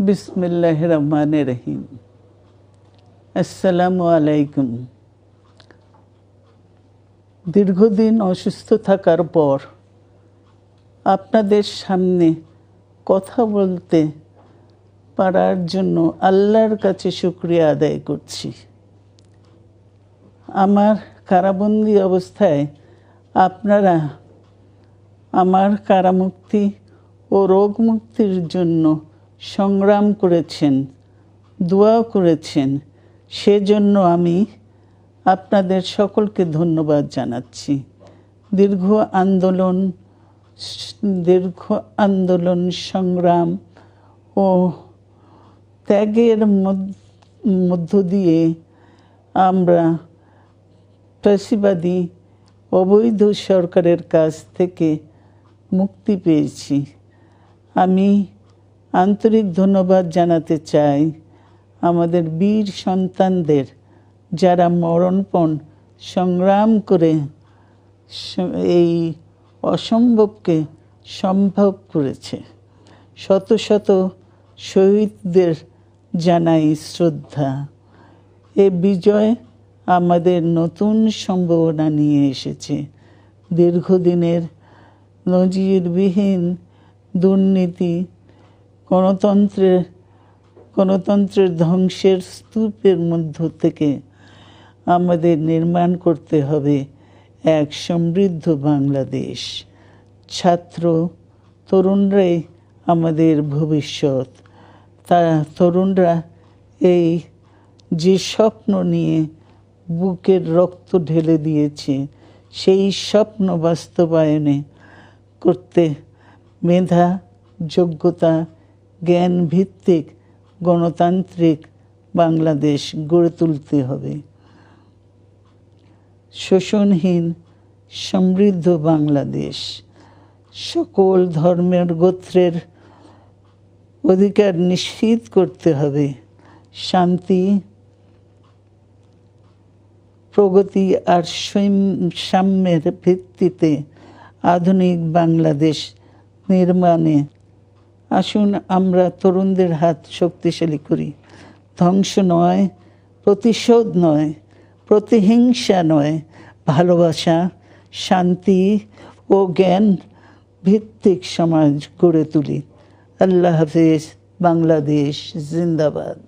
বিসমিল্লাহির রহমানির রহিম। আসসালামু আলাইকুম। দীর্ঘদিন অসুস্থ থাকার পর আপনাদের সামনে কথা বলতে পারার জন্য আল্লাহর কাছে শুকরিয়া আদায় করছি। আমার কারাবন্দী অবস্থায় আপনারা আমার কারামুক্তি ও রোগ মুক্তির জন্য সংগ্রাম করেছেন, দোয়া করেছেন। সেজন্য আমি আপনাদের সকলকে ধন্যবাদ জানাচ্ছি। দীর্ঘ আন্দোলন সংগ্রাম ও ত্যাগের মধ্য দিয়ে আমরা ফ্যাসিবাদী অবৈধ সরকারের কাছ থেকে মুক্তি পেয়েছি। আমি আন্তরিক ধন্যবাদ জানাতে চাই আমাদের বীর সন্তানদের, যারা মরণপণ সংগ্রাম করে এই অসম্ভবকে সম্ভব করেছে। শত শত শহীদদের জানাই শ্রদ্ধা। এ বিজয় আমাদের নতুন সম্ভাবনা নিয়ে এসেছে। দীর্ঘদিনের নজিরবিহীন দুর্নীতি, গণতন্ত্রের ধ্বংসের স্তূপের মধ্য থেকে আমাদের নির্মাণ করতে হবে এক সমৃদ্ধ বাংলাদেশ। ছাত্র তরুণরাই আমাদের ভবিষ্যৎ। তরুণরা এই যে স্বপ্ন নিয়ে বুকের রক্ত ঢেলে দিয়েছে, সেই স্বপ্ন বাস্তবায়নে করতে মেধা, যোগ্যতা, জ্ঞান ভিত্তিক গণতান্ত্রিক বাংলাদেশ গড়ে তুলতে হবে। শোষণহীন সমৃদ্ধ বাংলাদেশ। সকল ধর্মের গোত্রের অধিকার নিশ্চিত করতে হবে। শান্তি, প্রগতি আর সাম্যের ভিত্তিতে আধুনিক বাংলাদেশ নির্মাণে আসুন আমরা তরুণদের হাত শক্তিশালী করি। ধ্বংস নয়, প্রতিশোধ নয়, প্রতিহিংসা নয়, ভালোবাসা, শান্তি ও জ্ঞান ভিত্তিক সমাজ গড়ে তুলি। আল্লাহ হাফেজ। বাংলাদেশ জিন্দাবাদ।